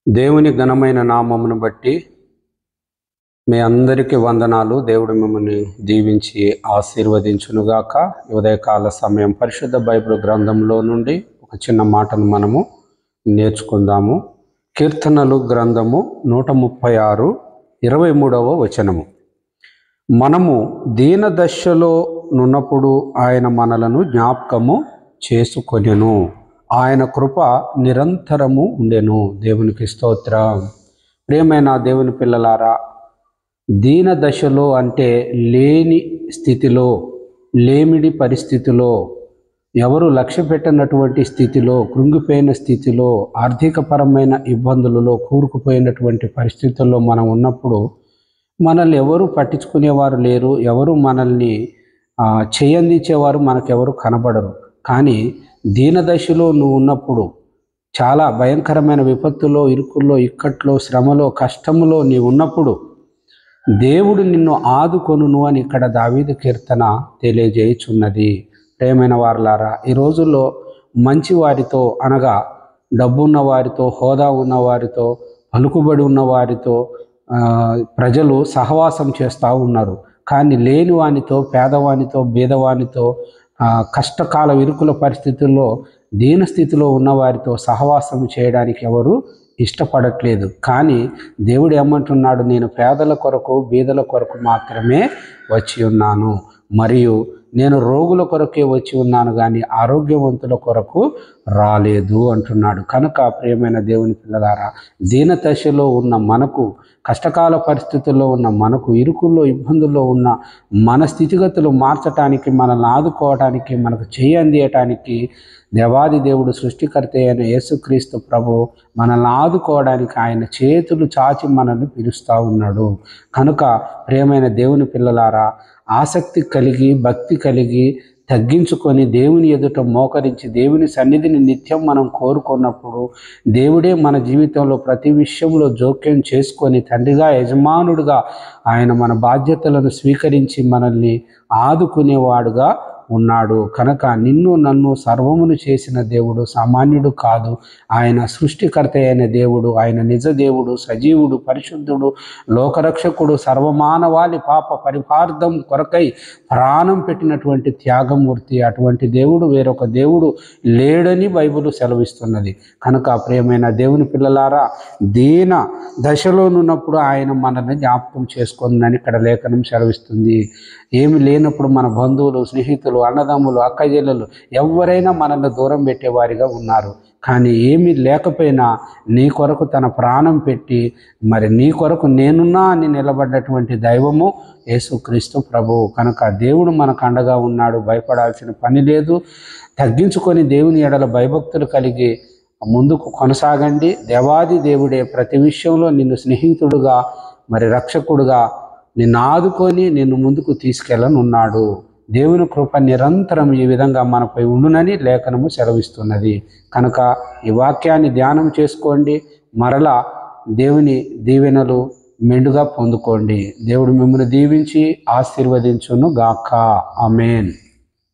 దేవుని ఘనమైన నామమును బట్టి మీ అందరికీ వందనాలు. దేవుడు మిమ్మల్ని దీవించి ఆశీర్వదించునుగాక. ఉదయకాల సమయం పరిశుద్ధ బైబిల్ గ్రంథంలో నుండి ఒక చిన్న మాటను మనము నేర్చుకుందాము. కీర్తనలు గ్రంథము 136 23వ వచనము. మనము దీన దశలో నున్నప్పుడు ఆయన మనలను జ్ఞాపకము చేసుకొనెను, ఆయన కృప నిరంతరము ఉండెను. దేవునికి స్తోత్రం. ప్రియమైన దేవుని పిల్లలారా, దీన దశలో అంటే లేని స్థితిలో, లేమిడి పరిస్థితిలో, ఎవరు లక్ష్య పెట్టినటువంటి స్థితిలో, కృంగిపోయిన స్థితిలో, ఆర్థికపరమైన ఇబ్బందులలో కూరుకుపోయినటువంటి పరిస్థితుల్లో మనం ఉన్నప్పుడు మనల్ని ఎవరు పట్టించుకునేవారు లేరు, ఎవరు మనల్ని చేయందించేవారు మనకెవరు కనబడరు. కానీ దీనదశలో నువ్వు ఉన్నప్పుడు, చాలా భయంకరమైన విపత్తులో, ఇరుకుల్లో, ఇక్కట్లో, శ్రమలో, కష్టములో నీవు ఉన్నప్పుడు దేవుడు నిన్ను ఆదుకొనును అని ఇక్కడ దావీదు కీర్తన తెలియజేయుచున్నది. ప్రియమైన వారలారా, ఈ రోజుల్లో మంచి వారితో, అనగా డబ్బున్న వారితో, హోదా ఉన్న వారితో, పలుకుబడి ఉన్న వారితో ప్రజలు సహవాసం చేస్తూ ఉన్నారు. కానీ లేని వానితో, పేదవానితో, బీదవానితో, కష్టకాల ఇరుకుల పరిస్థితుల్లో, దీనస్థితిలో ఉన్నవారితో సహవాసం చేయడానికి ఎవరు ఇష్టపడట్లేదు. కానీ దేవుడు ఏమంటున్నాడు? నేను పేదల కొరకు, బీదల కొరకు మాత్రమే వచ్చి ఉన్నాను, మరియు నేను రోగుల కొరకే వచ్చి ఉన్నాను కానీ ఆరోగ్యవంతుల కొరకు రాలేదు అంటున్నాడు. కనుక ప్రియమైన దేవుని పిల్లలారా, దీనదశలో ఉన్న మనకు, కష్టకాల పరిస్థితుల్లో ఉన్న మనకు, ఇరుకుల్లో, ఇబ్బందుల్లో ఉన్న మన స్థితిగతులు మార్చడానికి, మనల్ని ఆదుకోవడానికి, మనకు చేయి అందియటానికి దేవాది దేవుడు, సృష్టికర్త అయిన యేసుక్రీస్తు ప్రభు మనల్ని ఆదుకోవడానికి ఆయన చేతులు చాచి మనల్ని పిలుస్తూ ఉన్నాడు. కనుక ప్రియమైన దేవుని పిల్లలారా, ఆసక్తి కలిగి, భక్తి కలిగి, తగ్గించుకొని దేవుని ఎదుట మోకరించి దేవుని సన్నిధిని నిత్యం మనం కోరుకున్నప్పుడు దేవుడే మన జీవితంలో ప్రతి విషయంలో జోక్యం చేసుకొని తండ్రిగా, యజమానుడిగా ఆయన మన బాధ్యతలను స్వీకరించి మనల్ని ఆదుకునేవాడుగా ఉన్నాడు. కనుక నిన్ను నన్ను సర్వమును చేసిన దేవుడు సామాన్యుడు కాదు. ఆయన సృష్టికర్త అయిన దేవుడు, ఆయన నిజ దేవుడు, సజీవుడు, పరిశుద్ధుడు, లోకరక్షకుడు, సర్వమానవాళి పాప పరిహార్థం కొరకై ప్రాణం పెట్టినటువంటి త్యాగమూర్తి. అటువంటి దేవుడు, వేరొక దేవుడు లేడని బైబిల్ సెలవిస్తున్నది. కనుక ప్రియమైన దేవుని పిల్లలారా, దీన దశలోనున్నప్పుడు ఆయన మనల్ని జ్ఞాపకం చేసుకుందని ఇక్కడ లేఖనం సెలవిస్తుంది. ఏమి లేనప్పుడు మన బంధువులు, స్నేహితులు, అన్నదమ్ములు, అక్కచెల్లెలు ఎవరైనా మనల్ని దూరం పెట్టేవారిగా ఉన్నారు. కానీ ఏమీ లేకపోయినా నీ కొరకు తన ప్రాణం పెట్టి, మరి నీ కొరకు నేనున్నా అని నిలబడ్డటువంటి దైవము యేసుక్రీస్తు ప్రభువు. కనుక దేవుడు మనకు అండగా ఉన్నాడు, భయపడాల్సిన పని లేదు. తగ్గించుకొని దేవుని ఎడల భయభక్తులు కలిగి ముందుకు కొనసాగండి. దేవాది దేవుడే ప్రతి విషయంలో నిన్ను స్నేహితుడుగా, మరి రక్షకుడుగా నిన్ను ఆదుకొని నిన్ను ముందుకు తీసుకెళ్ళనున్నాడు. దేవుని కృప నిరంతరం ఈ విధంగా మనపై ఉండునని లేఖనము సెలవిస్తున్నది. కనుక ఈ వాక్యాన్ని ధ్యానం చేసుకోండి, మరలా దేవుని దీవెనలు మెండుగా పొందుకోండి. దేవుడు మిమ్మల్ని దీవించి ఆశీర్వదించును గాక. ఆమేన్.